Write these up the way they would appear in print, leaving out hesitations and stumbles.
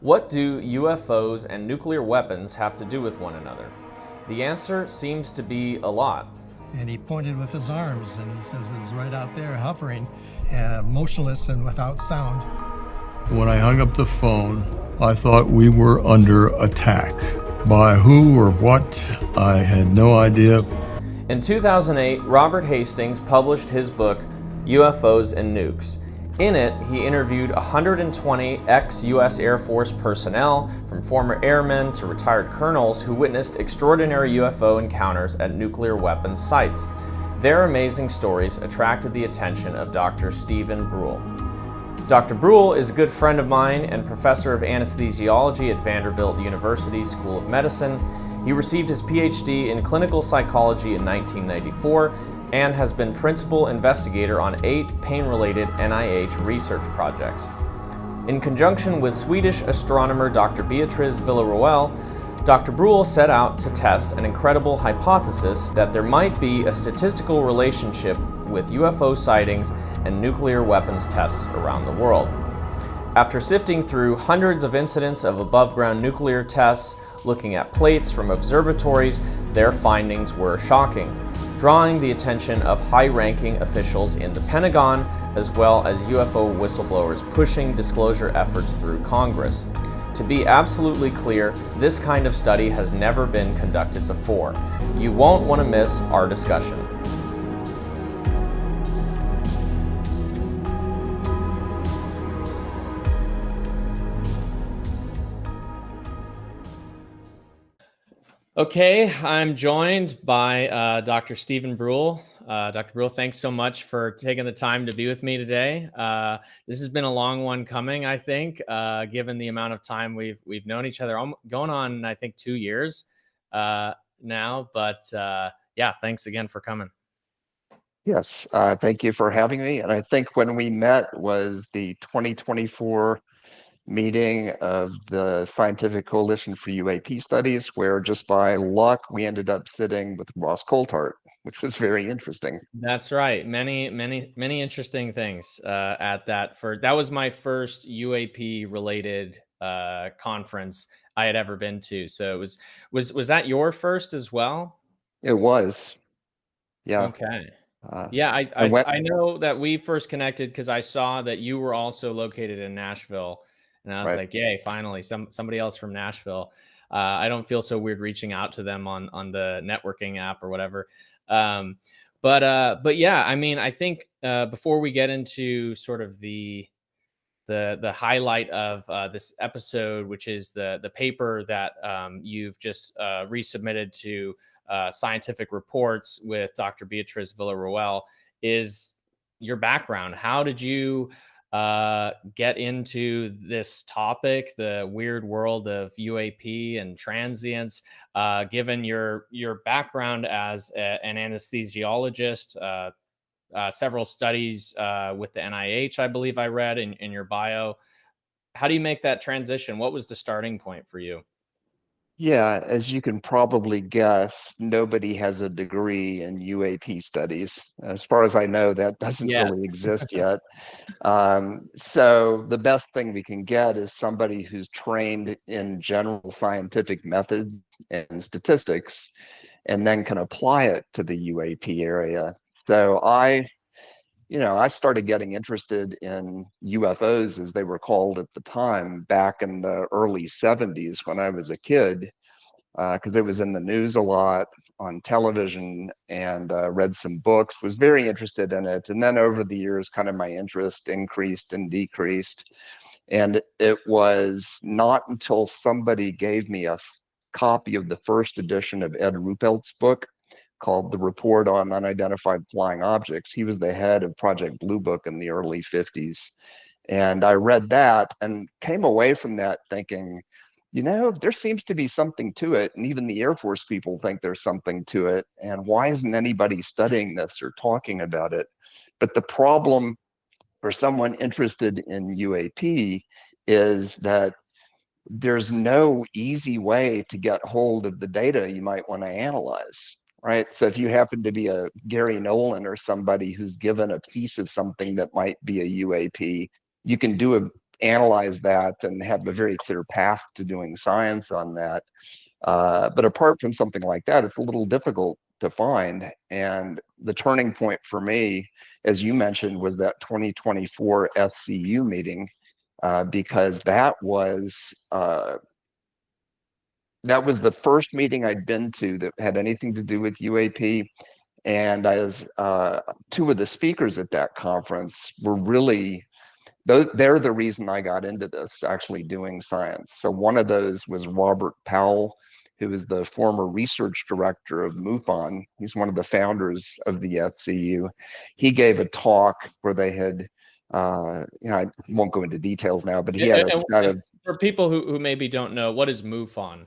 What do UFOs and nuclear weapons have to do with one another? The answer seems to be a lot. And he pointed with his arms, and he says it was right out there hovering, motionless and without sound. When I hung up the phone, I thought we were under attack. By who or what, I had no idea. In 2008, Robert Hastings published his book, UFOs and Nukes. In it, he interviewed 120 ex-US Air Force personnel, from former airmen to retired colonels, who witnessed extraordinary UFO encounters at nuclear weapons sites. Their amazing stories attracted the attention of Dr. Stephen Bruehl. Dr. Bruehl is a good friend of mine and professor of anesthesiology at Vanderbilt University School of Medicine. He received his PhD in clinical psychology in 1994 and has been principal investigator on 8 pain-related NIH research projects. In conjunction with Swedish astronomer Dr. Beatrice Villarroel, Dr. Bruehl set out to test an incredible hypothesis that there might be a statistical relationship with UFO sightings and nuclear weapons tests around the world. After sifting through hundreds of incidents of above-ground nuclear tests, looking at plates from observatories, their findings were shocking, drawing the attention of high-ranking officials in the Pentagon, as well as UFO whistleblowers pushing disclosure efforts through Congress. To be absolutely clear, this kind of study has never been conducted before. You won't want to miss our discussion. Okay, I'm joined by Dr. Stephen Bruehl. Dr. Bruehl, thanks so much for taking the time to be with me today. This has been a long one coming, I think, given the amount of time we've known each other. I'm going on, I think, 2 years now. But yeah, thanks again for coming. Yes, thank you for having me. And I think when we met was the 2024 meeting of the Scientific Coalition for UAP Studies, where just by luck, we ended up sitting with Ross Coulthart, which was very interesting. That's right. Many interesting things at that. That was my first UAP related conference I had ever been to. So it was that your first as well? It was, yeah. Okay. Yeah, I know that we first connected because I saw that you were also located in Nashville, and I was like, "Yay, finally, somebody else from Nashville." I don't feel so weird reaching out to them on the networking app or whatever. But yeah, I mean, I think before we get into sort of the highlight of this episode, which is the paper that you've just resubmitted to Scientific Reports with Dr. Beatrice Villarroel, is your background. How did you get into this topic, the weird world of UAP and transients, given your background as an anesthesiologist, several studies with the NIH, I believe I read in your bio. How do you make that transition? What was the starting point for you? Yeah, as you can probably guess, nobody has a degree in UAP studies. As far as I know, that doesn't really exist yet. So the best thing we can get is somebody who's trained in general scientific methods and statistics, and then can apply it to the UAP area. So I started getting interested in UFOs, as they were called at the time, back in the early 70s when I was a kid, because it was in the news a lot, on television, and read some books, was very interested in it. And then over the years, kind of my interest increased and decreased. And it was not until somebody gave me a copy of the first edition of Ed Ruppelt's book, called The Report on Unidentified Flying Objects. He was the head of Project Blue Book in the early 50s. And I read that and came away from that thinking, there seems to be something to it. And even the Air Force people think there's something to it. And why isn't anybody studying this or talking about it? But the problem for someone interested in UAP is that there's no easy way to get hold of the data you might want to analyze. Right. So if you happen to be a Gary Nolan or somebody who's given a piece of something that might be a UAP, you can do analyze that and have a very clear path to doing science on that. But apart from something like that, it's a little difficult to find. And the turning point for me, as you mentioned, was that 2024 SCU meeting, because that was the first meeting I'd been to that had anything to do with UAP. And two of the speakers at that conference were really, they're the reason I got into this, actually doing science. So one of those was Robert Powell, who is the former research director of MUFON. He's one of the founders of the SCU. He gave a talk where they had, I won't go into details now, but he had a kind of, for people who maybe don't know, what is MUFON?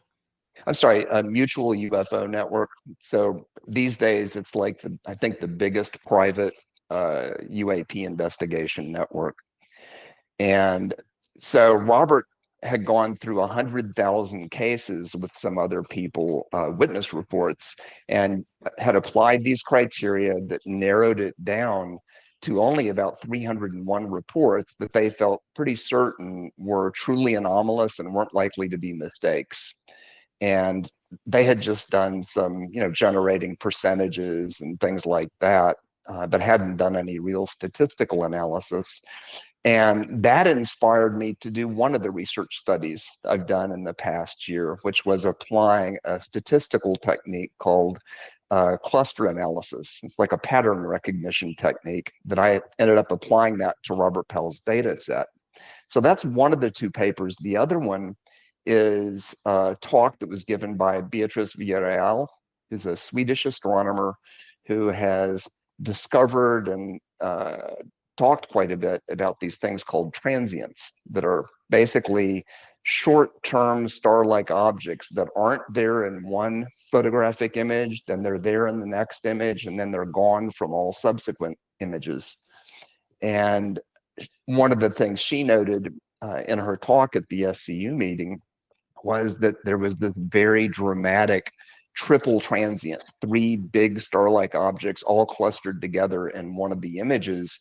I'm sorry, a mutual UFO network. So these days, it's like I think the biggest private UAP investigation network. And so Robert had gone through 100,000 cases with some other people, witness reports, and had applied these criteria that narrowed it down to only about 301 reports that they felt pretty certain were truly anomalous and weren't likely to be mistakes. And they had just done some, generating percentages and things like that, but hadn't done any real statistical analysis. And that inspired me to do one of the research studies I've done in the past year, which was applying a statistical technique called cluster analysis. It's like a pattern recognition technique that I ended up applying that to Robert Powell's data set. So that's one of the two papers. The other one is a talk that was given by Beatrice Villarreal, who's a Swedish astronomer who has discovered and talked quite a bit about these things called transients that are basically short-term star-like objects that aren't there in one photographic image, then they're there in the next image, and then they're gone from all subsequent images. And one of the things she noted in her talk at the SCU meeting was that there was this very dramatic triple transient, three big star-like objects all clustered together in one of the images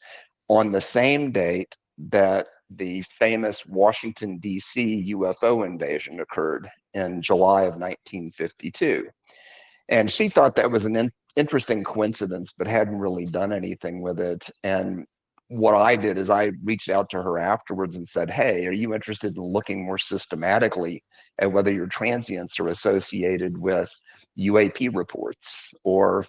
on the same date that the famous Washington, D.C. UFO invasion occurred in July of 1952. And she thought that was an interesting coincidence, but hadn't really done anything with it. And what I did is I reached out to her afterwards and said, hey, are you interested in looking more systematically at whether your transients are associated with UAP reports, or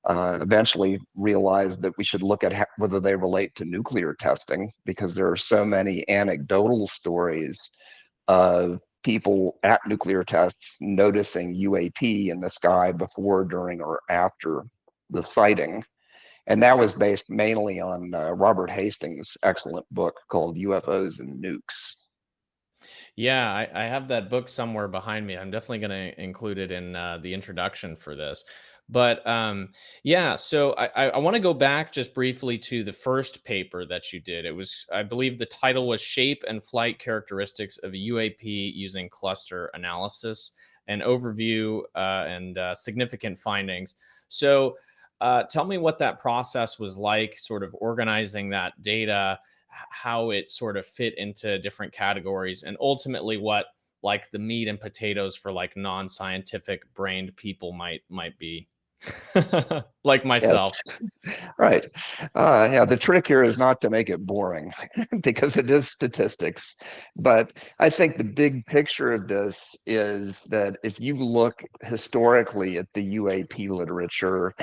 eventually realized that we should look at whether they relate to nuclear testing, because there are so many anecdotal stories of people at nuclear tests noticing UAP in the sky before, during, or after the sighting. And that was based mainly on Robert Hastings' excellent book called UFOs and Nukes. Yeah, I have that book somewhere behind me. I'm definitely going to include it in the introduction for this. But yeah, so I want to go back just briefly to the first paper that you did. It was, I believe the title was Shape and Flight Characteristics of a UAP Using Cluster Analysis, an overview and significant findings. So tell me what that process was like, sort of organizing that data, how it sort of fit into different categories, and ultimately what like the meat and potatoes for like non-scientific brained people might be. Like myself. Yes. Right. Yeah, the trick here is not to make it boring because it is statistics. But I think the big picture of this is that if you look historically at the UAP literature,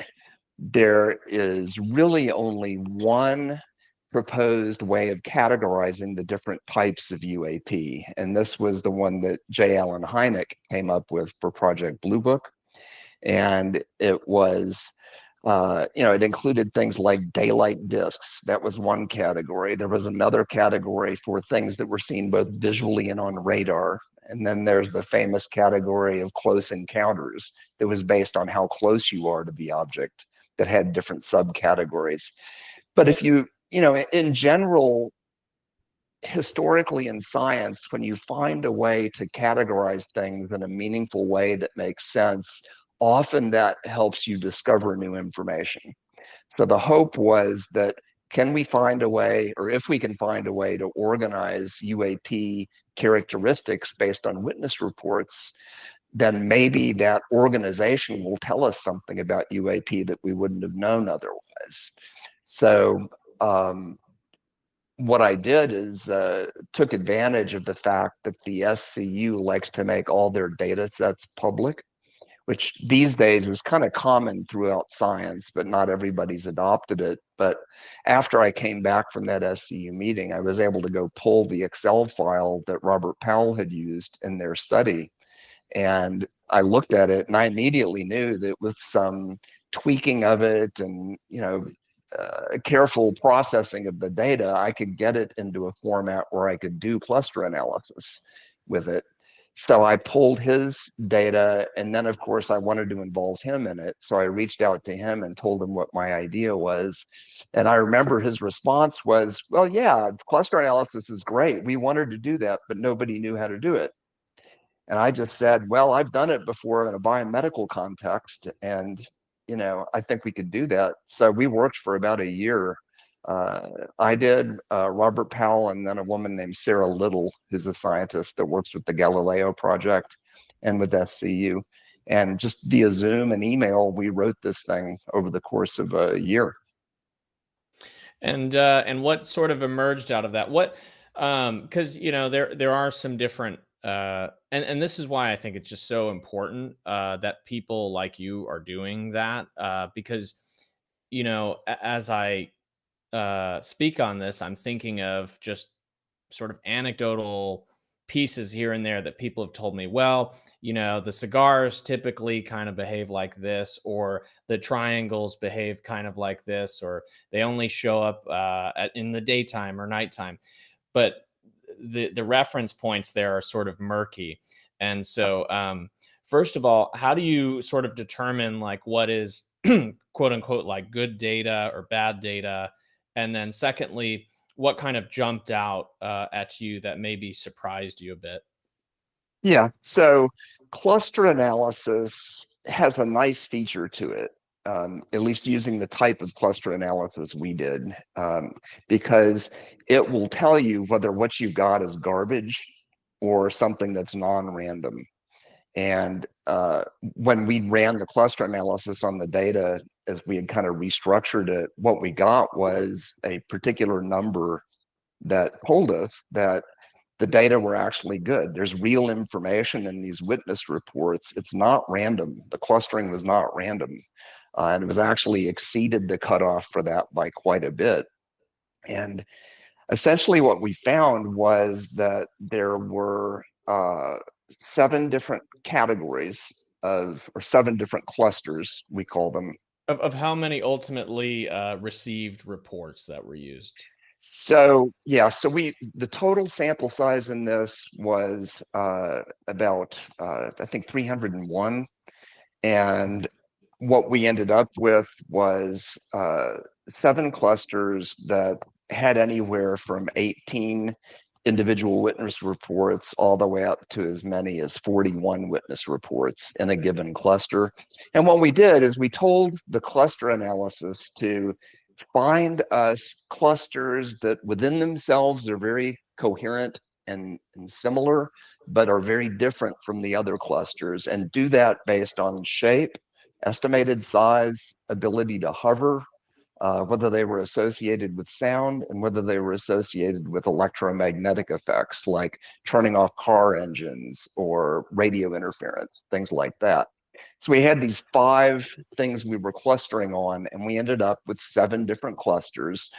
there is really only one proposed way of categorizing the different types of UAP. And this was the one that J. Allen Hynek came up with for Project Blue Book. And it was, it included things like daylight disks. That was one category. There was another category for things that were seen both visually and on radar. And then there's the famous category of close encounters that was based on how close you are to the object, that had different subcategories. But if you, in general, historically in science, when you find a way to categorize things in a meaningful way that makes sense, often that helps you discover new information. So the hope was that can we find a way, or if we can find a way to organize UAP characteristics based on witness reports, then maybe that organization will tell us something about UAP that we wouldn't have known otherwise. So what I did is took advantage of the fact that the SCU likes to make all their data sets public, which these days is kind of common throughout science, but not everybody's adopted it. But after I came back from that SCU meeting, I was able to go pull the Excel file that Robert Powell had used in their study. And I looked at it and I immediately knew that with some tweaking of it and, careful processing of the data, I could get it into a format where I could do cluster analysis with it. So I pulled his data, and then of course I wanted to involve him in it. So I reached out to him and told him what my idea was. And I remember his response was, well, yeah, cluster analysis is great. We wanted to do that, but nobody knew how to do it. And I just said, well, I've done it before in a biomedical context, and I think we could do that. So we worked for about a year. I did, Robert Powell, and then a woman named Sarah Little, who's a scientist that works with the Galileo Project and with SCU. And just via Zoom and email, we wrote this thing over the course of a year. And what sort of emerged out of that? What because there are some different and this is why I think it's just so important that people like you are doing that because as I speak on this, I'm thinking of just sort of anecdotal pieces here and there that people have told me. Well, the cigars typically kind of behave like this, or the triangles behave kind of like this, or they only show up in the daytime or nighttime. But the reference points there are sort of murky. And so, first of all, how do you sort of determine like what is quote unquote like good data or bad data? And then secondly, what kind of jumped out at you that maybe surprised you a bit? Yeah, so cluster analysis has a nice feature to it, at least using the type of cluster analysis we did, because it will tell you whether what you got is garbage or something that's non-random. And when we ran the cluster analysis on the data, as we had kind of restructured it, what we got was a particular number that told us that the data were actually good. There's real information in these witness reports. It's not random. The clustering was not random. And it was actually exceeded the cutoff for that by quite a bit. And essentially what we found was that there were 7 different categories or 7 different clusters, we call them. Of how many ultimately received reports that were used? So yeah, so the total sample size in this was about I think 301, and what we ended up with was 7 clusters that had anywhere from 18 individual witness reports all the way up to as many as 41 witness reports in a given cluster. And what we did is we told the cluster analysis to find us clusters that within themselves are very coherent and similar, but are very different from the other clusters, and do that based on shape, estimated size, ability to hover, whether they were associated with sound, and whether they were associated with electromagnetic effects like turning off car engines or radio interference, things like that. So we had these 5 things we were clustering on, and we ended up with 7 different clusters.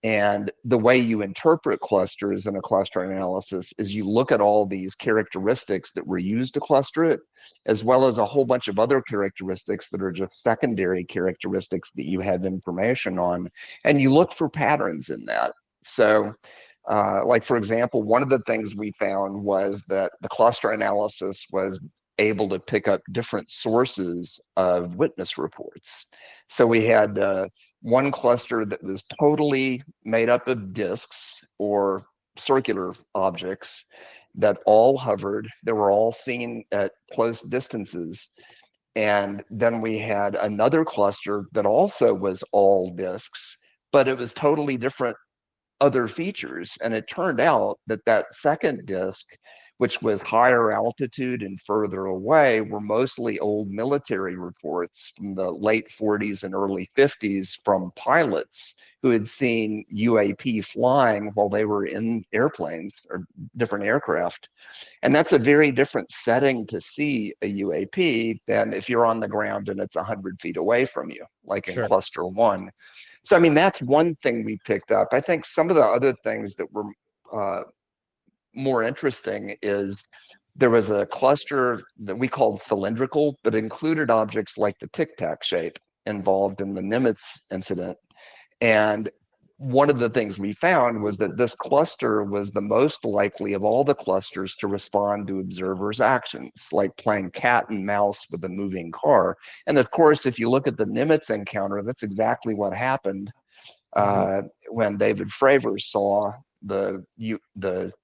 And the way you interpret clusters in a cluster analysis is you look at all these characteristics that were used to cluster it, as well as a whole bunch of other characteristics that are just secondary characteristics that you have information on, and you look for patterns in that. So like, for example, one of the things we found was that the cluster analysis was able to pick up different sources of witness reports. So we had one cluster that was totally made up of disks or circular objects that all hovered. They were all seen at close distances. And then we had another cluster that also was all disks, but it was totally different other features. And it turned out that that second disk, which was higher altitude and further away, were mostly old military reports from the late 40s and early 50s from pilots who had seen UAP flying while they were in airplanes or different aircraft. And that's a very different setting to see a UAP than if you're on the ground and it's 100 feet away from you, like in Sure. cluster one. So, I mean, that's one thing we picked up. I think some of the other things that were more interesting is there was a cluster that we called cylindrical, but included objects like the Tic Tac shape involved in the Nimitz incident. And one of the things we found was that this cluster was the most likely of all the clusters to respond to observers' actions, like playing cat and mouse with a moving car. And of course, if you look at the Nimitz encounter, that's exactly what happened when David Fravor saw the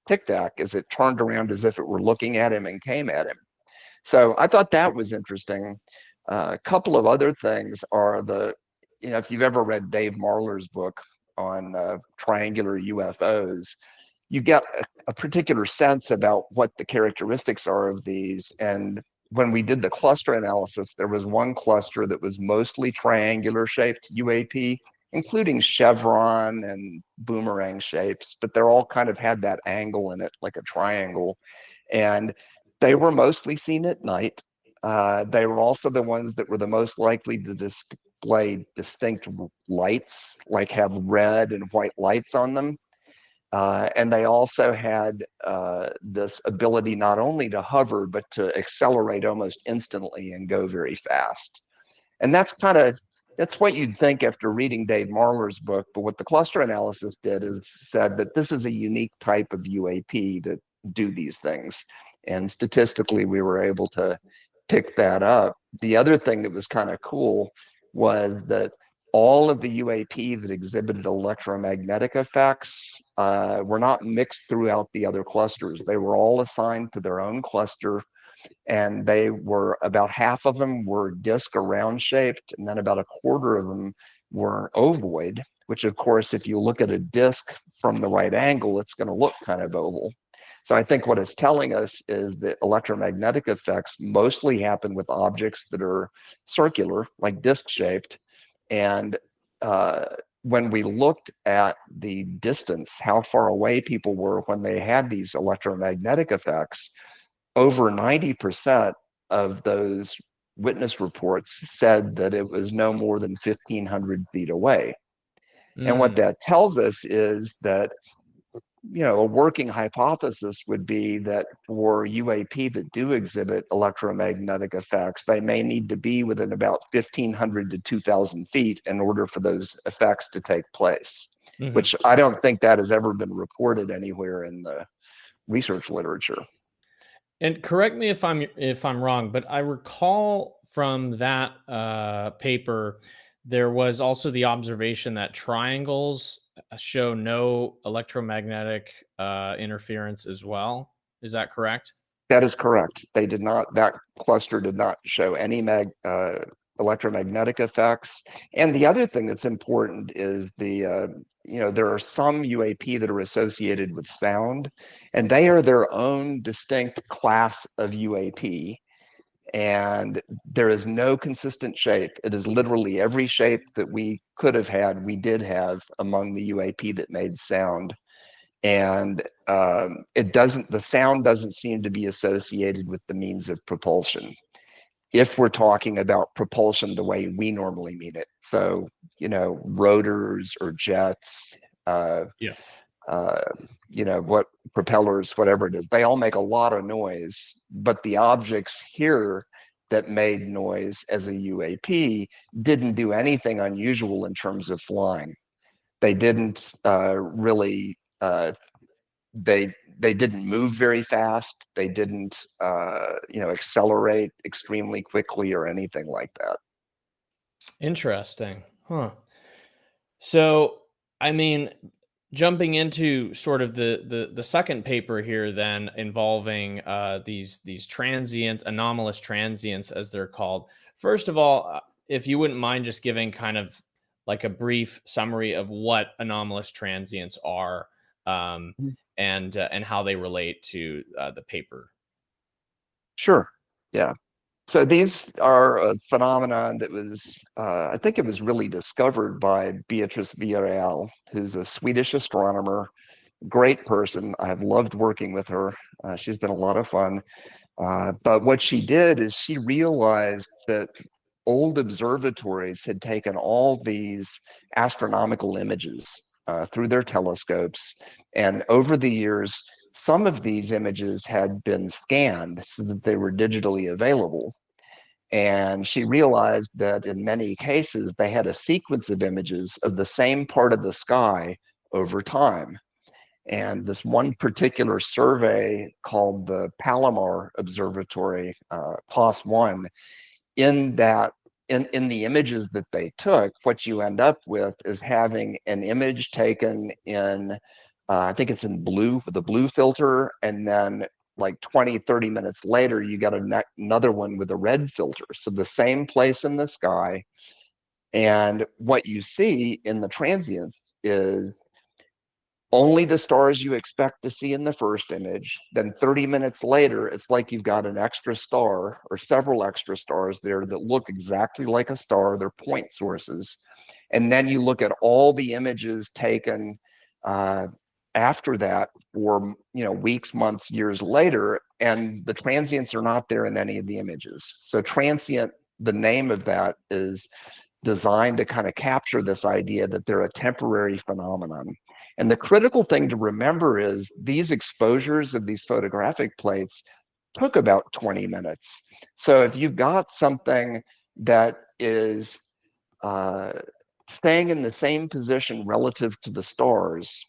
Tic Tac as it turned around as if it were looking at him and came at him. So I thought that was interesting. A couple of other things are if you've ever read Dave Marler's book on triangular UFOs, you get a particular sense about what the characteristics are of these. And when we did the cluster analysis, there was one cluster that was mostly triangular shaped UAP, including chevron and boomerang shapes, but they're all kind of had that angle in it, like a triangle. And they were mostly seen at night. They were also the ones that were the most likely to display distinct lights, like have red and white lights on them. And they also had this ability not only to hover, but to accelerate almost instantly and go very fast. And that's what you'd think after reading Dave Marler's book. But what the cluster analysis did is said that this is a unique type of UAP that do these things. And statistically, we were able to pick that up. The other thing that was kind of cool was that all of the UAP that exhibited electromagnetic effects were not mixed throughout the other clusters. They were all assigned to their own cluster, and they were about half of them were disc or round shaped, and then about a quarter of them were ovoid, which of course, if you look at a disc from the right angle, it's going to look kind of oval. So I think what it's telling us is that electromagnetic effects mostly happen with objects that are circular, like disc shaped. And when we looked at the distance, how far away people were when they had these electromagnetic effects, over 90% of those witness reports said that it was no more than 1,500 feet away. And what that tells us is that, a working hypothesis would be that for UAP that do exhibit electromagnetic effects, they may need to be within about 1,500 to 2,000 feet in order for those effects to take place, which I don't think that has ever been reported anywhere in the research literature. And correct me if I'm wrong, but I recall from that paper there was also the observation that triangles show no electromagnetic interference as well. Is that correct? That is correct. They did not. That cluster did not show any electromagnetic effects. And the other thing that's important is there are some UAP that are associated with sound, and they are their own distinct class of UAP. And there is no consistent shape. It is literally every shape that we could have had, we did have among the UAP that made sound. And the sound doesn't seem to be associated with the means of propulsion, if we're talking about propulsion the way we normally mean it. So, rotors or jets, what propellers, whatever it is, they all make a lot of noise, but the objects here that made noise as a UAP didn't do anything unusual in terms of flying. They didn't really they didn't move very fast. They didn't accelerate extremely quickly or anything like that. Interesting. Huh. So, I mean, jumping into sort of the second paper here, then involving these transients, anomalous transients, as they're called. First of all, if you wouldn't mind just giving kind of like a brief summary of what anomalous transients are, and how they relate to the paper. Sure. Yeah. So these are a phenomenon that was, I think it was really discovered by Beatrice Villarreal, who's a Swedish astronomer, great person. I've loved working with her. She's been a lot of fun. But what she did is she realized that old observatories had taken all these astronomical images through their telescopes. And over the years, some of these images had been scanned so that they were digitally available. And she realized that in many cases, they had a sequence of images of the same part of the sky over time. And this one particular survey called the Palomar Observatory, POS-1, in that in the images that they took, what you end up with is having an image taken in, I think it's in blue with a blue filter, and then like 20, 30 minutes later, you got another one with a red filter. So the same place in the sky. And what you see in the transients is only the stars you expect to see in the first image. Then 30 minutes later, it's like you've got an extra star or several extra stars there that look exactly like a star. They're point sources. And then you look at all the images taken after that for weeks, months, years later, and the transients are not there in any of the images. So transient, the name of that is designed to kind of capture this idea that they're a temporary phenomenon. And the critical thing to remember is these exposures of these photographic plates took about 20 minutes. So if you've got something that is staying in the same position relative to the stars,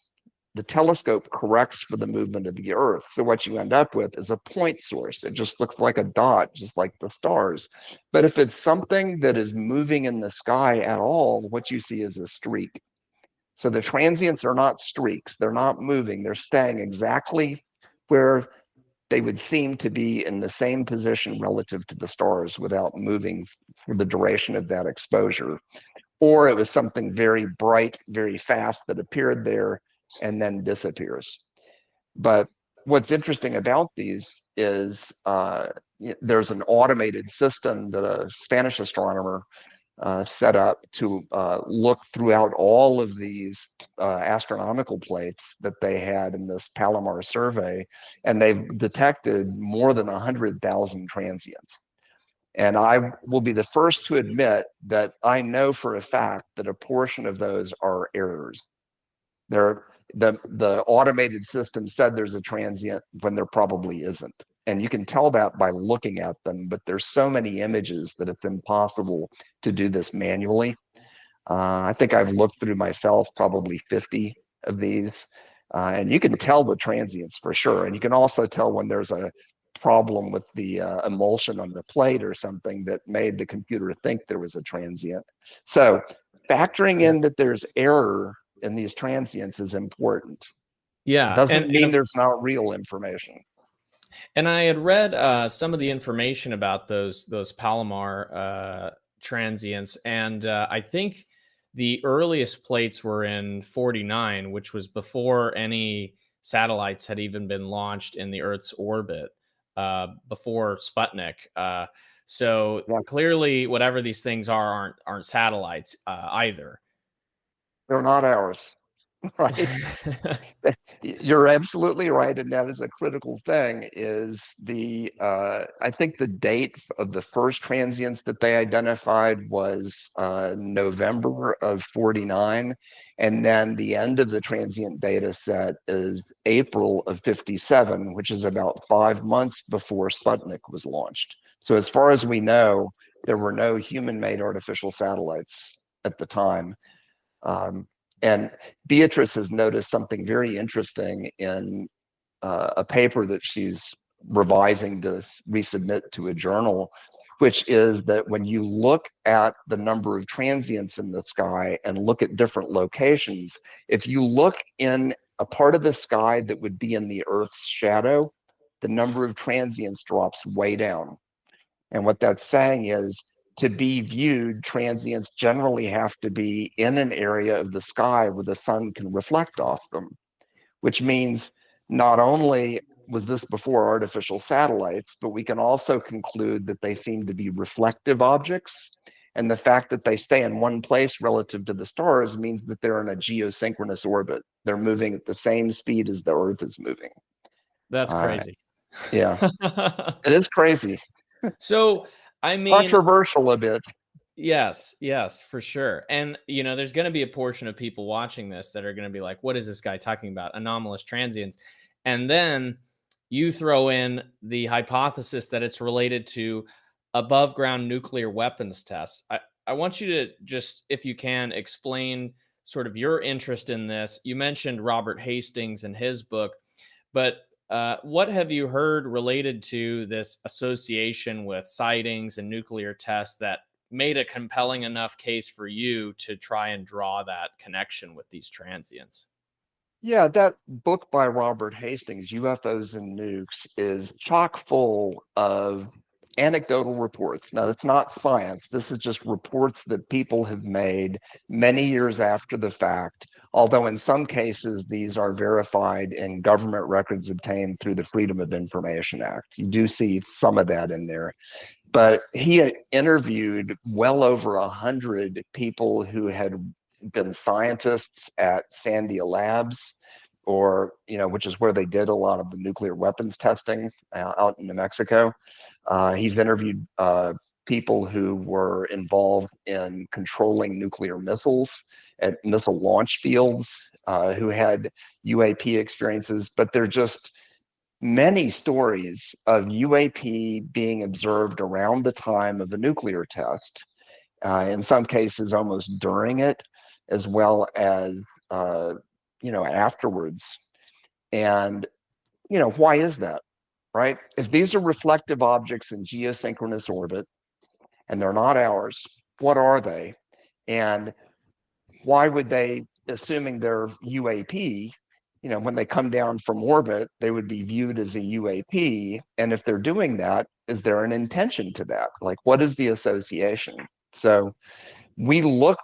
the telescope corrects for the movement of the Earth. So what you end up with is a point source. It just looks like a dot, just like the stars. But if it's something that is moving in the sky at all, what you see is a streak. So the transients are not streaks. They're not moving. They're staying exactly where they would seem to be in the same position relative to the stars without moving for the duration of that exposure. Or it was something very bright, very fast that appeared there and then disappears. But what's interesting about these is there's an automated system that a Spanish astronomer set up to look throughout all of these astronomical plates that they had in this Palomar survey, and they've detected more than 100,000 transients. And I will be the first to admit that I know for a fact that a portion of those are errors. The automated system said there's a transient when there probably isn't. And you can tell that by looking at them, but there's so many images that it's impossible to do this manually. I think I've looked through myself probably 50 of these, and you can tell the transients for sure. And you can also tell when there's a problem with the emulsion on the plate or something that made the computer think there was a transient. So factoring in that there's error in these transients is important. Yeah, Doesn't mean there's not real information. And I had read some of the information about those Palomar transients, and I think the earliest plates were in '49, which was before any satellites had even been launched in the Earth's orbit, before Sputnik. So Yeah. clearly, whatever these things aren't satellites either. They're not ours, right? You're absolutely right, and that is a critical thing. Is the I think the date of the first transients that they identified was November of '49, and then the end of the transient data set is April of '57, which is about 5 months before Sputnik was launched. So as far as we know, there were no human-made artificial satellites at the time. And Beatrice has noticed something very interesting in a paper that she's revising to resubmit to a journal, which is that when you look at the number of transients in the sky and look at different locations, if you look in a part of the sky that would be in the Earth's shadow, the number of transients drops way down. And what that's saying is to be viewed, transients generally have to be in an area of the sky where the sun can reflect off them, which means not only was this before artificial satellites, but we can also conclude that they seem to be reflective objects. And the fact that they stay in one place relative to the stars means that they're in a geosynchronous orbit. They're moving at the same speed as the Earth is moving. That's crazy. Yeah, it is crazy. So, I mean, controversial a bit. yes, for sure. And, there's going to be a portion of people watching this that are going to be like, what is this guy talking about? Anomalous transients. And then you throw in the hypothesis that it's related to above ground nuclear weapons tests. I want you to just, if you can, explain sort of your interest in this. You mentioned Robert Hastings and his book, but what have you heard related to this association with sightings and nuclear tests that made a compelling enough case for you to try and draw that connection with these transients? Yeah, that book by Robert Hastings, UFOs and Nukes, is chock full of anecdotal reports. Now, it's not science. This is just reports that people have made many years after the fact, although in some cases, these are verified in government records obtained through the Freedom of Information Act. You do see some of that in there. But he interviewed well over 100 people who had been scientists at Sandia Labs, or which is where they did a lot of the nuclear weapons testing out in New Mexico. He's interviewed people who were involved in controlling nuclear missiles at missile launch fields, who had UAP experiences, but they're just many stories of UAP being observed around the time of a nuclear test, in some cases almost during it, as well as afterwards. And why is that, right? If these are reflective objects in geosynchronous orbit and they're not ours, what are they? And why would they, assuming they're UAP, when they come down from orbit, they would be viewed as a UAP. And if they're doing that, is there an intention to that? Like, what is the association? So we looked,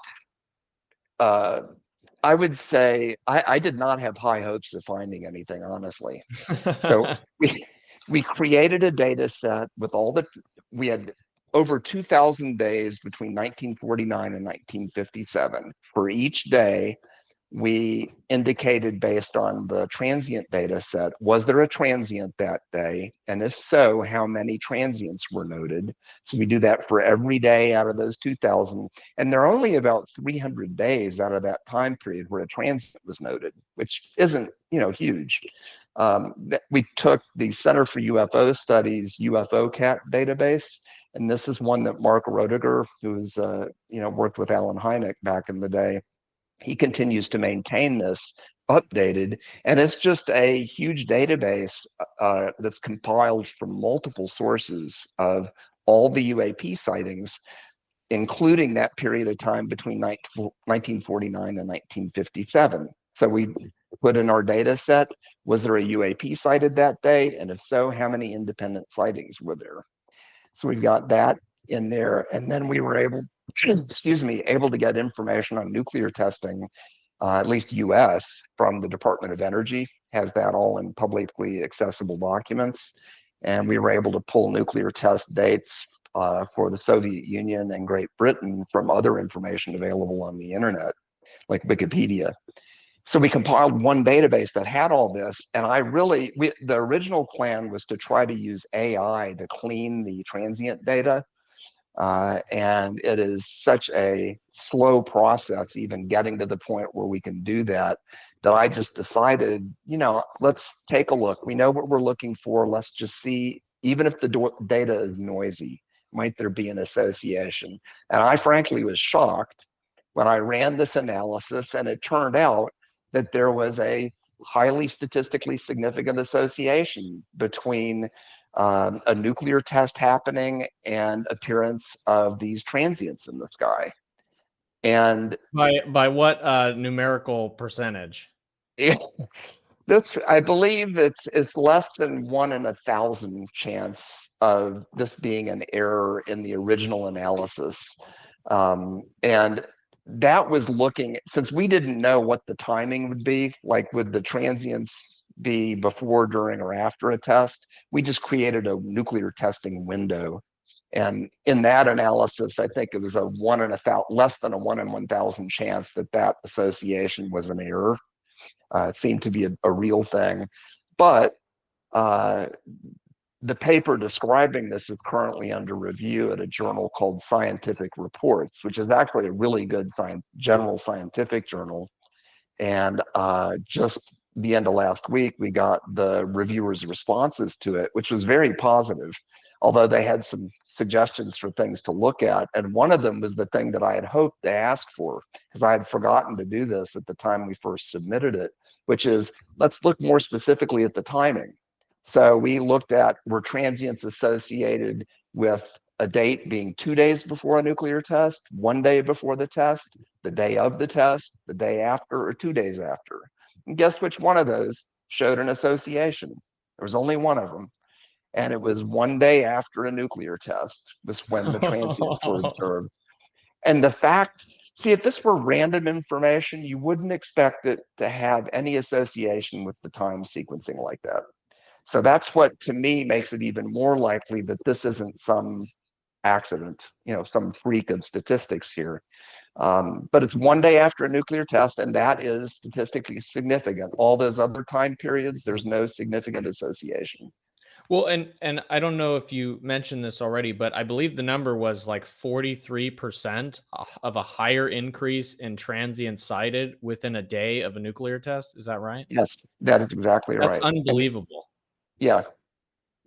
I would say, I did not have high hopes of finding anything, honestly. So we created a data set with we had over 2,000 days between 1949 and 1957. For each day, we indicated based on the transient data set, was there a transient that day? And if so, how many transients were noted? So we do that for every day out of those 2,000. And there are only about 300 days out of that time period where a transient was noted, which isn't, huge. We took the Center for UFO Studies UFO-CAT database, and this is one that Mark Roediger, who's worked with Alan Hynek back in the day, he continues to maintain this updated, and it's just a huge database that's compiled from multiple sources of all the UAP sightings, including that period of time between 1949 and 1957. So we put in our data set, was there a UAP sighted that day? And if so, how many independent sightings were there? So we've got that in there. And then we were able to get information on nuclear testing, at least US, from the Department of Energy, has that all in publicly accessible documents. And we were able to pull nuclear test dates for the Soviet Union and Great Britain from other information available on the internet, like Wikipedia. So we compiled one database that had all this, and the original plan was to try to use AI to clean the transient data. And it is such a slow process, even getting to the point where we can do that, that I just decided, let's take a look. We know what we're looking for. Let's just see, even if the data is noisy, might there be an association? And I frankly was shocked when I ran this analysis, and it turned out that there was a highly statistically significant association between a nuclear test happening and appearance of these transients in the sky. And by what numerical percentage? This, I believe it's less than 1 in 1,000 chance of this being an error in the original analysis. And that was looking, since we didn't know what the timing would be, like would the transients be before, during, or after a test, we just created a nuclear testing window. And in that analysis, I think it was a 1 in 1,000, less than a 1 in 1,000 chance that that association was an error. It seemed to be a real thing. But the paper describing this is currently under review at a journal called Scientific Reports, which is actually a really good general scientific journal. And just the end of last week, we got the reviewers' responses to it, which was very positive, although they had some suggestions for things to look at. And one of them was the thing that I had hoped to ask for, because I had forgotten to do this at the time we first submitted it, which is, let's look more specifically at the timing. So we looked at, were transients associated with a date being 2 days before a nuclear test, 1 day before the test, the day of the test, the day after, or 2 days after. And guess which one of those showed an association? There was only one of them. And it was 1 day after a nuclear test was when the transients were observed. And the fact, see, if this were random information, you wouldn't expect it to have any association with the time sequencing like that. So that's what, to me, makes it even more likely that this isn't some accident, some freak of statistics here. But it's 1 day after a nuclear test, and that is statistically significant. All those other time periods, there's no significant association. Well, and I don't know if you mentioned this already, but I believe the number was like 43% of a higher increase in transients cited within a day of a nuclear test. Is that right? Yes, that is exactly That's right. unbelievable. Yeah.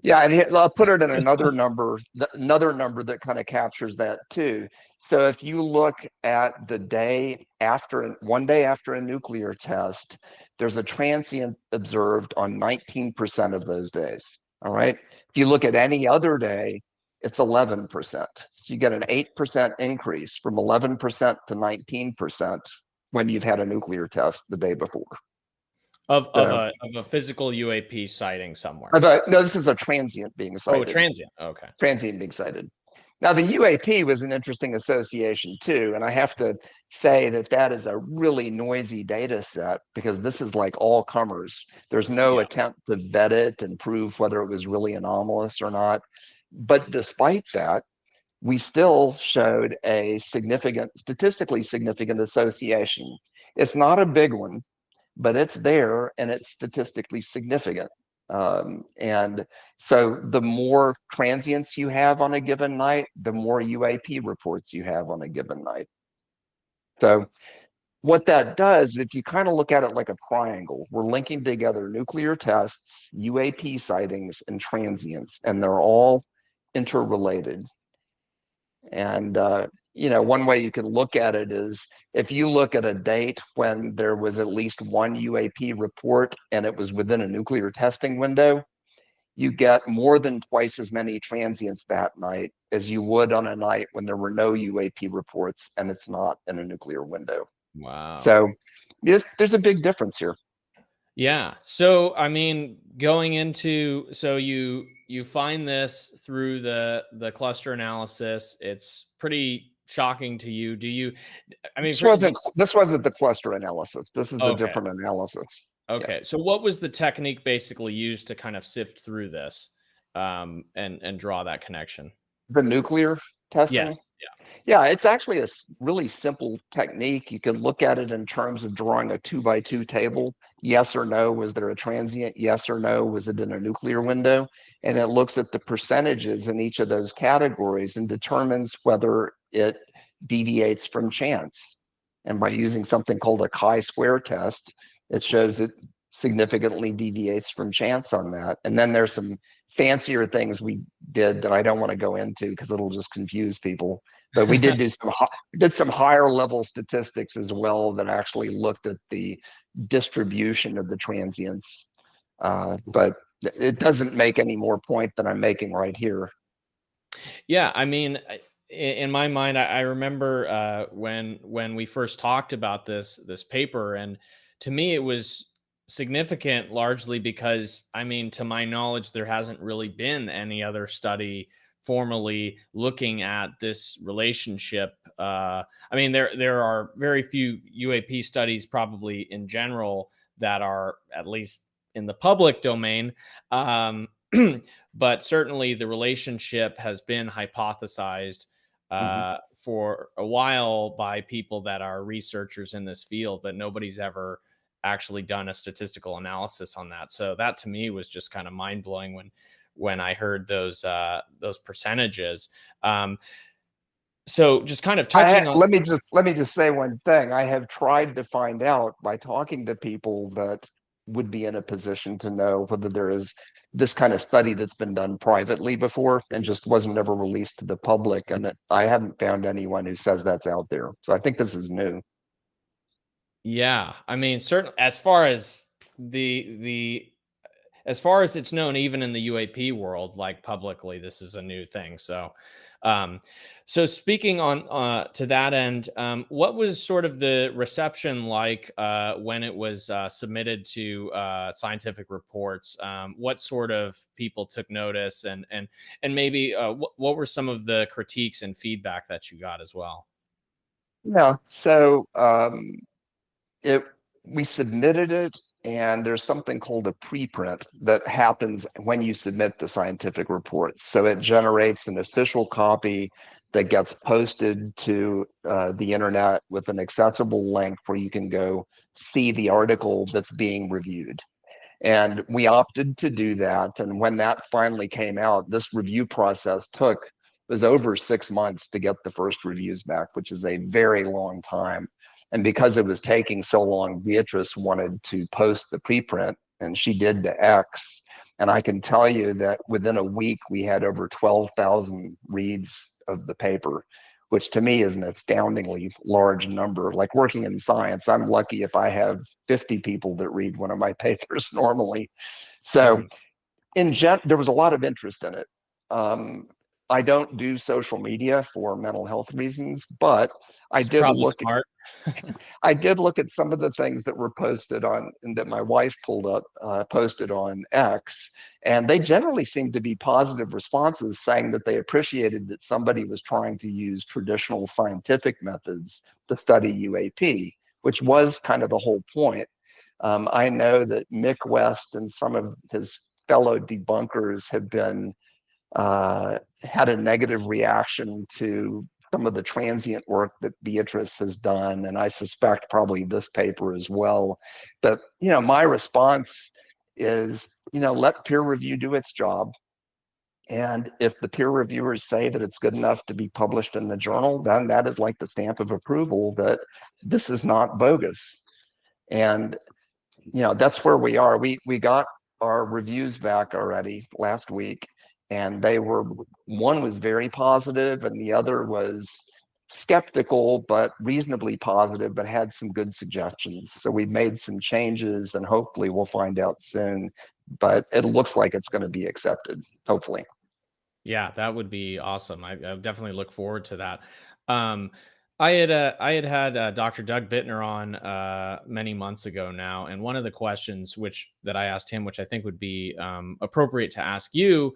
Yeah, and I'll put it in another number that kind of captures that too. So if you look at the day after, 1 day after a nuclear test, there's a transient observed on 19% of those days. All right. If you look at any other day, it's 11%. So you get an 8% increase from 11% to 19% when you've had a nuclear test the day before. Of a physical UAP sighting somewhere. No, this is a transient being cited. Oh, transient. Okay. Transient being cited. Now, the UAP was an interesting association too, and I have to say that that is a really noisy data set because this is like all comers. There's no attempt to vet it and prove whether it was really anomalous or not. But despite that, we still showed a statistically significant association. It's not a big one, but it's there and it's statistically significant. And so the more transients you have on a given night, the more UAP reports you have on a given night. So what that does, if you kind of look at it like a triangle, we're linking together nuclear tests, UAP sightings, and transients, and they're all interrelated. And one way you can look at it is if you look at a date when there was at least one UAP report and it was within a nuclear testing window, you get more than twice as many transients that night as you would on a night when there were no UAP reports and it's not in a nuclear window. Wow. So there's a big difference here. Yeah. So, I mean, going into, so you find this through the cluster analysis. It's pretty shocking to you. Do you, I mean, this wasn't the cluster analysis. This is a different analysis. Okay. Yeah. So what was the technique basically used to kind of sift through this and draw that connection? The nuclear testing? Yes. Yeah, it's actually a really simple technique. You can look at it in terms of drawing a 2x2 table. Yes or no, was there a transient? Yes or no, was it in a nuclear window? And it looks at the percentages in each of those categories and determines whether it deviates from chance. And by using something called a chi-square test, it shows it significantly deviates from chance on that. And then there's some fancier things we did that I don't want to go into because it'll just confuse people. But we did do some higher level statistics as well that actually looked at the distribution of the transients. But it doesn't make any more point than I'm making right here. Yeah, I mean, in my mind, I remember when we first talked about this paper, and to me, it was significant largely because, I mean, to my knowledge, there hasn't really been any other study formally looking at this relationship. I mean, there are very few UAP studies, probably in general, that are at least in the public domain. Um, but certainly, the relationship has been hypothesized Mhm. for a while by people that are researchers in this field, but nobody's ever actually done a statistical analysis on that. So that to me was just kind of mind blowing when I heard those percentages. Um, so just kind of touching on, Let me just say one thing. I have tried to find out by talking to people that would be in a position to know whether there is this kind of study that's been done privately before and just wasn't ever released to the public, and I haven't found anyone who says that's out there. So I think this is new. yeah, I mean, certainly the as far as it's known, even in the UAP world, like publicly, this is a new thing. So, um, so speaking on to that end, what was sort of the reception like when it was submitted to scientific reports? What sort of people took notice, and maybe what were some of the critiques and feedback that you got as well? Yeah. So it we submitted it, and there's something called a preprint that happens when you submit the scientific reports. So it generates an official copy that gets posted to the internet with an accessible link where you can go see the article that's being reviewed. And we opted to do that. And when that finally came out, this review process took was over 6 months to get the first reviews back, which is a very long time. And because it was taking so long, Beatrice wanted to post the preprint, and she did to X. And I can tell you that within a week, we had over 12,000 reads of the paper, which to me is an astoundingly large number. Like working in science, I'm lucky if I have 50 people that read one of my papers normally. So Mhm. there was a lot of interest in it. Um, I don't do social media for mental health reasons, but I It's did probably look smart. I did look at some of the things that were posted on and that my wife pulled up, posted on X, and they generally seemed to be positive responses saying that they appreciated that somebody was trying to use traditional scientific methods to study UAP, which was kind of the whole point. I know that Mick West and some of his fellow debunkers have been had a negative reaction to some of the transient work that Beatrice has done, and I suspect probably this paper as well. But my response is, let peer review do its job. And if the peer reviewers say that it's good enough to be published in the journal, then that is like the stamp of approval that this is not bogus. And that's where we are. We got our reviews back already last week, and they were one was very positive and the other was skeptical but reasonably positive, but had some good suggestions. So we've made some changes, and hopefully we'll find out soon. But it looks like it's going to be accepted, hopefully. Yeah, that would be awesome. I definitely look forward to that. Um, I had Dr. Doug Bittner on many months ago now, and one of the questions which that I asked him, which I think would be appropriate to ask you,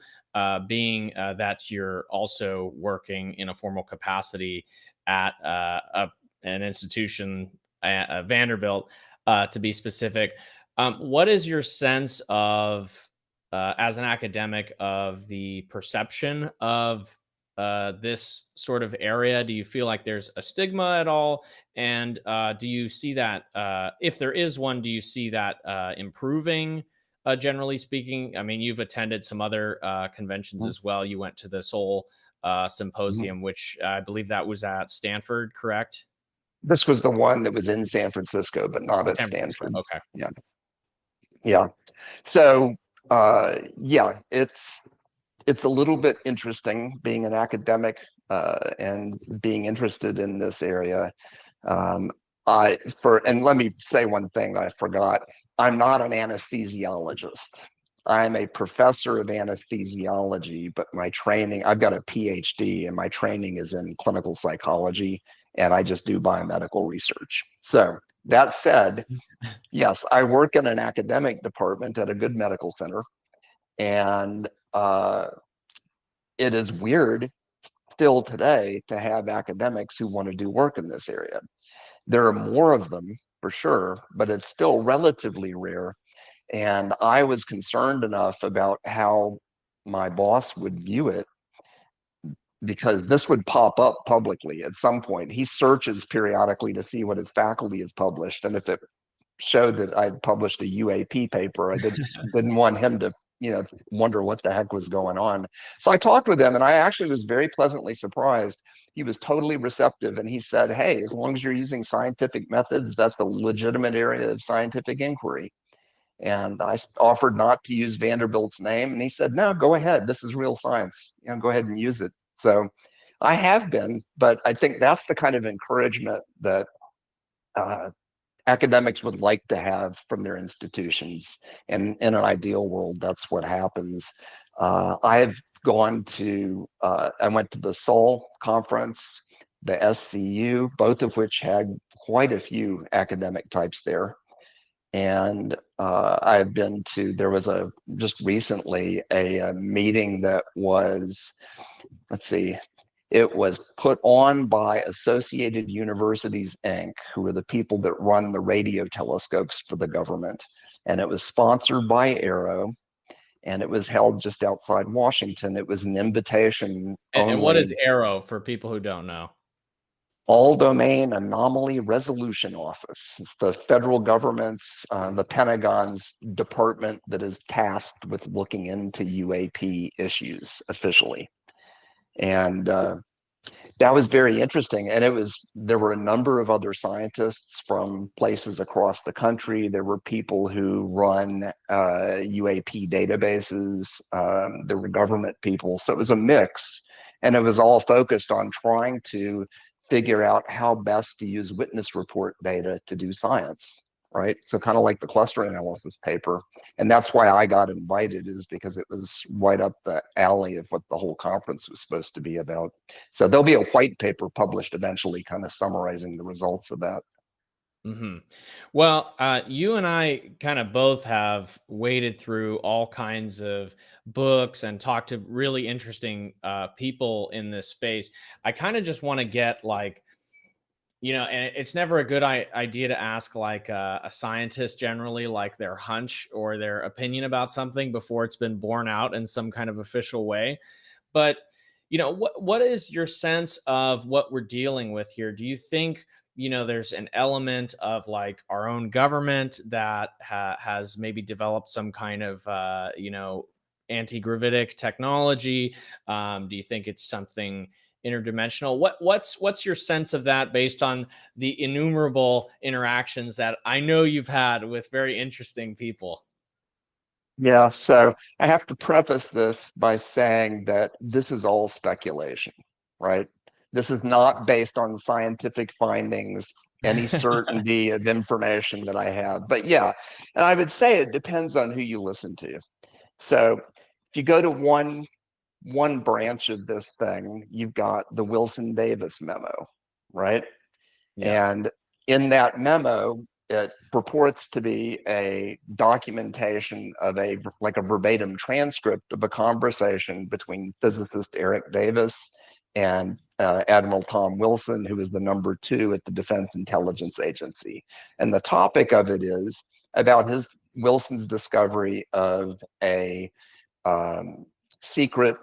being that you're also working in a formal capacity at an institution, Vanderbilt, to be specific. What is your sense of as an academic of the perception of this sort of area? Do you feel like there's a stigma at all? And do you see that, if there is one, do you see that improving, generally speaking? I mean, you've attended some other conventions as well. You went to the Soul Mhm. Symposium, which I believe that was at Stanford, correct? This was the one that was in San Francisco, but not at San Francisco. Stanford. Okay. Yeah, yeah. So yeah, it's a little bit interesting being an academic and being interested in this area. Um, and let me say one thing I forgot. I'm not an anesthesiologist. I'm a professor of anesthesiology, but I've got a PhD, and my training is in clinical psychology, and I just do biomedical research. So That said, yes, I work in an academic department at a good medical center, and it is weird still today to have academics who want to do work in this area. There are more of them for sure, but it's still relatively rare. And I was concerned enough about how my boss would view it, because this would pop up publicly at some point. He searches periodically to see what his faculty has published. And if it showed that I'd published a UAP paper, I didn't want him to, wonder what the heck was going on. So I talked with him, and I actually was very pleasantly surprised. He was totally receptive, and he said, "Hey, as long as you're using scientific methods, that's a legitimate area of scientific inquiry." And I offered not to use Vanderbilt's name, and he said, "No, go ahead. This is real science. Go ahead and use it." So I have been, but I think that's the kind of encouragement that academics would like to have from their institutions. And in an ideal world, that's what happens. I went to the Seoul conference, the SCU, both of which had quite a few academic types there. And I've been to, there was just recently a meeting that was, let's see, it was put on by Associated Universities, Inc., who are the people that run the radio telescopes for the government. And it was sponsored by Aero, and it was held just outside Washington. It was an invitation only. And what is Aero for people who don't know? All Domain Anomaly Resolution Office. It's the federal government's, the Pentagon's department that is tasked with looking into UAP issues officially. And that was very interesting. And there were a number of other scientists from places across the country. There were people who run UAP databases. There were government people. So it was a mix. And it was all focused on trying to figure out how best to use witness report data to do science, right? So kind of like the cluster analysis paper. And that's why I got invited, is because it was right up the alley of what the whole conference was supposed to be about. So there'll be a white paper published eventually, kind of summarizing the results of that. Mm-hmm. Well, you and I kind of both have waded through all kinds of books and talked to really interesting people in this space. I kind of just want to get and it's never a good idea to ask like a scientist generally like their hunch or their opinion about something before it's been borne out in some kind of official way. But, what is your sense of what we're dealing with here? Do you think, there's an element of like our own government that has maybe developed some kind of, anti-gravitic technology? Do you think it's something interdimensional? What's your sense of that based on the innumerable interactions that I know you've had with very interesting people? Yeah, so I have to preface this by saying that this is all speculation, right? This is not based on scientific findings, any certainty of information that I have. But yeah, and I would say it depends on who you listen to. So if you go to one branch of this thing, you've got the Wilson Davis memo, right? Yeah. And in that memo, it purports to be a documentation of a verbatim transcript of a conversation between physicist Eric Davis and Admiral Tom Wilson, who is the number 2 at the Defense Intelligence Agency. And the topic of it is about Wilson's discovery of a secret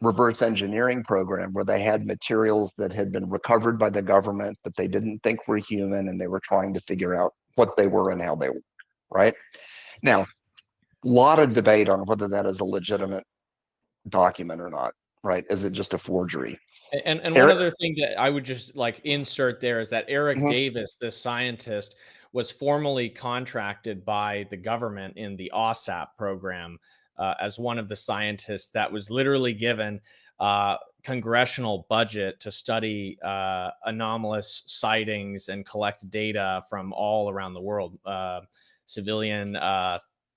reverse engineering program where they had materials that had been recovered by the government that they didn't think were human, and they were trying to figure out what they were and how they were, right? Now, a lot of debate on whether that is a legitimate document or not, right? Is it just a forgery? And one other thing that I would just like insert there is that Eric Mhm. Davis, this scientist, was formally contracted by the government in the OSAP program as one of the scientists that was literally given congressional budget to study anomalous sightings and collect data from all around the world, civilian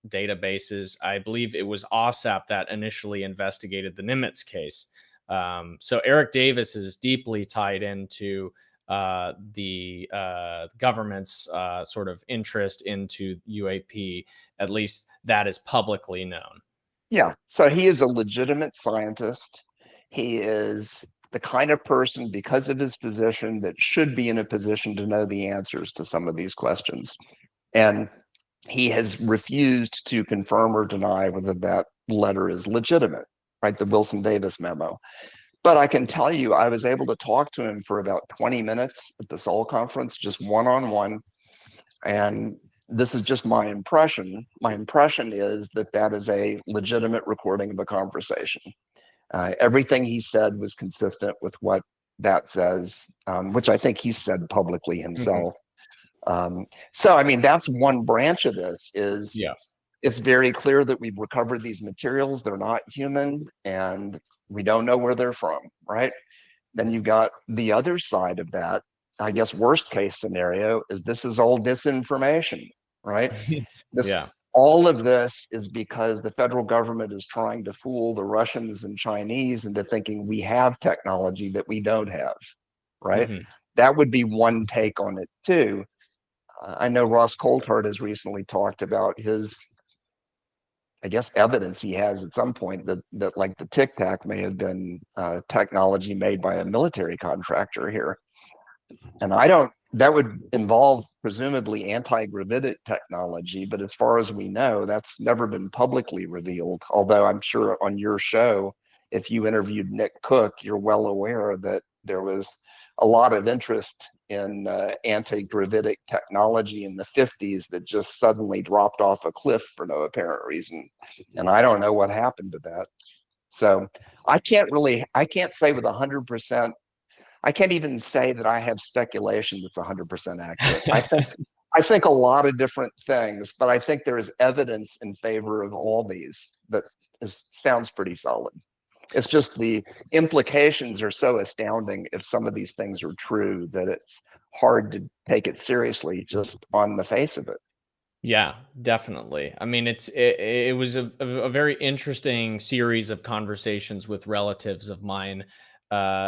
databases. I believe it was OSAP that initially investigated the Nimitz case. So Eric Davis is deeply tied into the government's sort of interest into UAP. At least that is publicly known. Yeah. So he is a legitimate scientist. He is the kind of person, because of his position, that should be in a position to know the answers to some of these questions. And he has refused to confirm or deny whether that letter is legitimate, right? The Wilson Davis memo. But I can tell you, I was able to talk to him for about 20 minutes at the Seoul conference, just one-on-one. And this is just my impression. My impression is that that is a legitimate recording of a conversation. Everything he said was consistent with what that says, which I think he said publicly himself. So, I mean, that's one branch of this is Yeah. it's very clear that we've recovered these materials. They're not human and we don't know where they're from, right? Then you've got the other side of that. I guess worst case scenario is this is all disinformation, right? This Yeah. all of this is because the federal government is trying to fool the Russians and Chinese into thinking we have technology that we don't have, right? That would be one take on it too. I know Ross Coulthard has recently talked about his, I guess, evidence he has at some point that like the Tic Tac may have been technology made by a military contractor here. And I don't, that would involve presumably anti-gravitic technology, but as far as we know, that's never been publicly revealed. Although I'm sure on your show, if you interviewed Nick Cook, you're well aware that there was a lot of interest in anti-gravitic technology in the 50s that just suddenly dropped off a cliff for no apparent reason. And I don't know what happened to that. So I can't say with 100%. I can't even say that I have speculation that's 100% accurate. I think a lot of different things, but I think there is evidence in favor of all these that sounds pretty solid. It's just the implications are so astounding if some of these things are true that it's hard to take it seriously just on the face of it. Yeah, definitely. I mean, it was a very interesting series of conversations with relatives of mine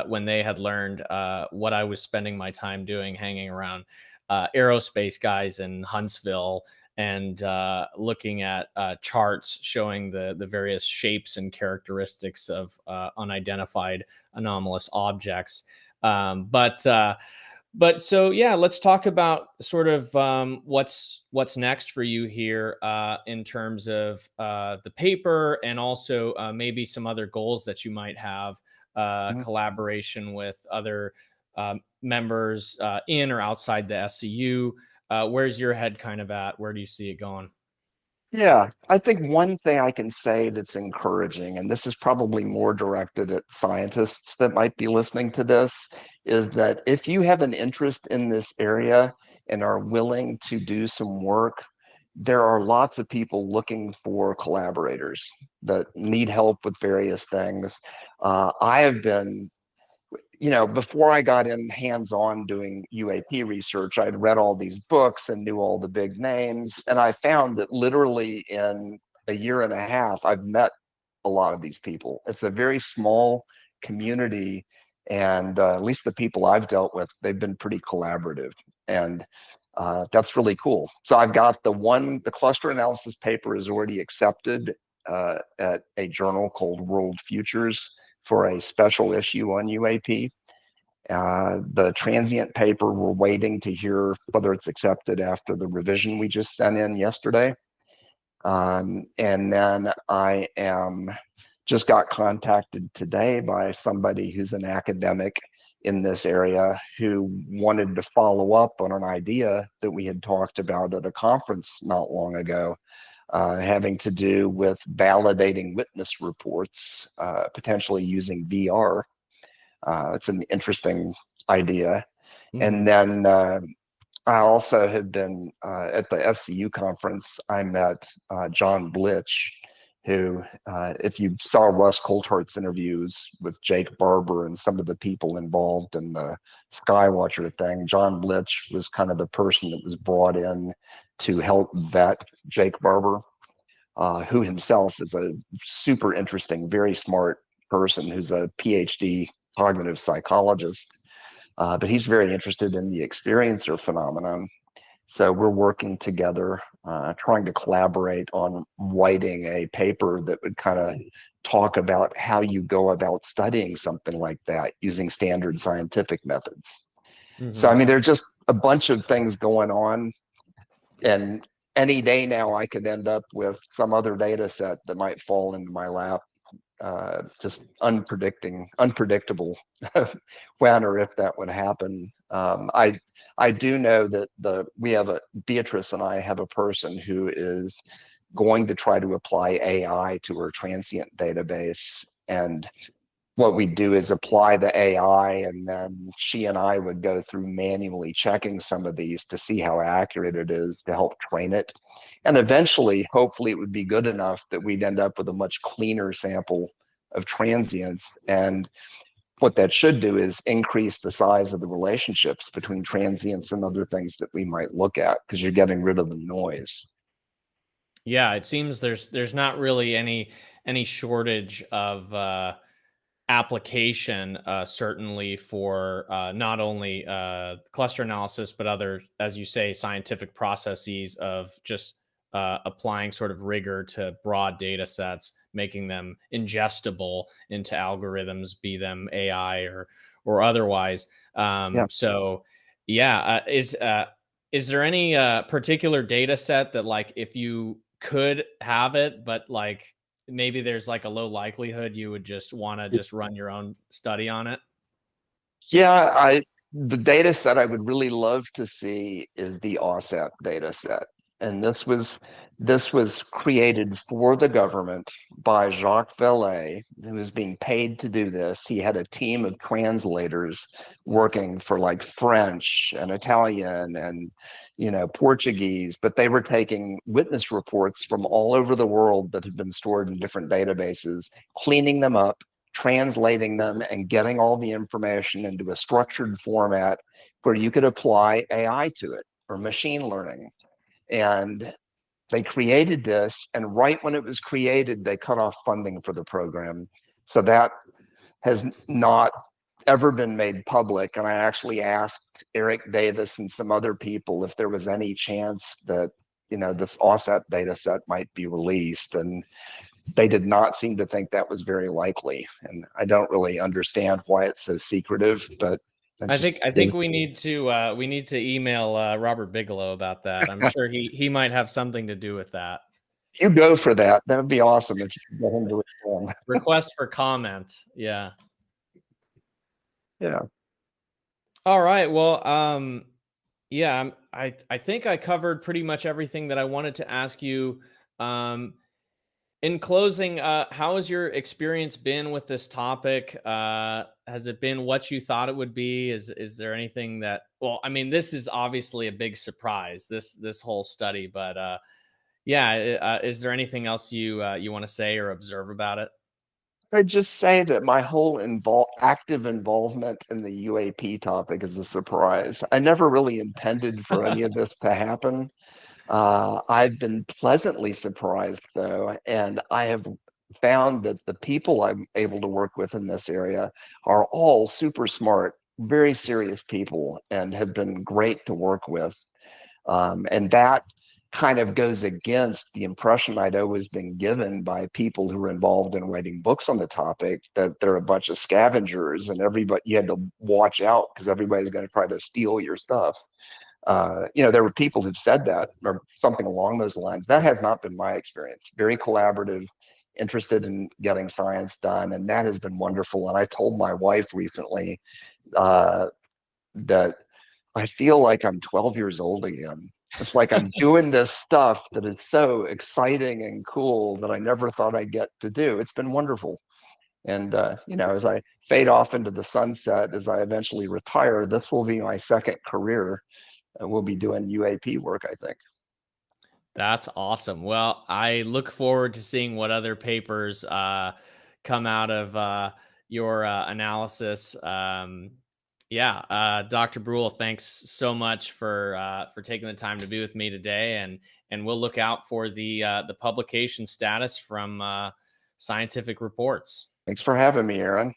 when they had learned what I was spending my time doing, hanging around aerospace guys in Huntsville and looking at charts showing the various shapes and characteristics of unidentified anomalous objects. But so yeah, let's talk about sort of what's next for you here in terms of the paper and also maybe some other goals that you might have, collaboration with other members in or outside the SCU. Where's your head kind of at? Where do you see it going? Yeah, I think one thing I can say that's encouraging, and this is probably more directed at scientists that might be listening to this, is that if you have an interest in this area and are willing to do some work, there are lots of people looking for collaborators that need help with various things. I have been, before I got in hands-on doing UAP research, I'd read all these books and knew all the big names. And I found that literally in a year and a half, I've met a lot of these people. It's a very small community. And at least the people I've dealt with, they've been pretty collaborative. And that's really cool. So I've got the cluster analysis paper is already accepted at a journal called World Futures for a special issue on UAP. The transient paper, we're waiting to hear whether it's accepted after the revision we just sent in yesterday. And then I just got contacted today by somebody who's an academic in this area who wanted to follow up on an idea that we had talked about at a conference not long ago, having to do with validating witness reports, potentially using VR. It's an interesting idea. And then I also have been at the SCU conference. I met John Blitch, who, if you saw Russ Coulthard's interviews with Jake Barber and some of the people involved in the Skywatcher thing, John Blitch was kind of the person that was brought in to help vet Jake Barber, who himself is a super interesting, very smart person who's a PhD cognitive psychologist. but he's very interested in the experiencer phenomenon. So we're working together, trying to collaborate on writing a paper that would kind of talk about how you go about studying something like that using standard scientific methods. So, I mean, there's just a bunch of things going on, and any day now I could end up with some other data set that might fall into my lap, just unpredictable when or if that would happen. I do know that Beatrice and I have a person who is going to try to apply AI to her transient database, and what we do is apply the AI, and then she and I would go through manually checking some of these to see how accurate it is to help train it. And eventually, hopefully, it would be good enough that we'd end up with a much cleaner sample of transients. And what that should do is increase the size of the relationships between transients and other things that we might look at, because you're getting rid of the noise. Yeah, it seems there's not really any shortage of application, certainly for not only cluster analysis, but other, as you say, scientific processes of just applying sort of rigor to broad data sets, making them ingestible into algorithms, be them AI or otherwise. Yeah. So, yeah, is there any particular data set that, like, if you could have it, but like maybe there's like a low likelihood you would just want to just run your own study on it? Yeah, the data set I would really love to see is the OSAP data set. And this was created for the government by Jacques Vallée, who was being paid to do this. He had a team of translators working for like French and Italian and Portuguese, but they were taking witness reports from all over the world that had been stored in different databases, cleaning them up, translating them, and getting all the information into a structured format where you could apply AI to it or machine learning. And they created this, and right when it was created, they cut off funding for the program. So that has not ever been made public. And I actually asked Eric Davis and some other people if there was any chance that this OSAP data set might be released, and they did not seem to think that was very likely. And I don't really understand why it's so secretive, but I think we need to email Robert Bigelow about that. I'm sure he might have something to do with that. you go for that. That would be awesome if you could get him to respond. Request for comment. Yeah. Yeah. All right. Well, yeah, I think I covered pretty much everything that I wanted to ask you. In closing, how has your experience been with this topic? Has it been what you thought it would be? Is there anything that? Well, I mean, this is obviously a big surprise. This whole study, but yeah, is there anything else you want to say or observe about it? I'd just say that my whole active involvement in the UAP topic is a surprise. I never really intended for any of this to happen. I've been pleasantly surprised, though, and I have found that the people I'm able to work with in this area are all super smart, very serious people, and have been great to work with. And that kind of goes against the impression I'd always been given by people who were involved in writing books on the topic, that they're a bunch of scavengers and everybody, you had to watch out because everybody's going to try to steal your stuff. There were people who've said that or something along those lines. That has not been my experience. Very collaborative, interested in getting science done, and that has been wonderful. And I told my wife recently that I feel like I'm 12 years old again. It's like I'm doing this stuff that is so exciting and cool that I never thought I'd get to do. It's been wonderful. And, as I fade off into the sunset, as I eventually retire, this will be my second career. We'll be doing UAP work, I think. That's awesome. Well, I look forward to seeing what other papers come out of your analysis. Yeah, Dr. Bruehl, thanks so much for taking the time to be with me today, and we'll look out for the publication status from Scientific Reports. Thanks for having me, Aaron.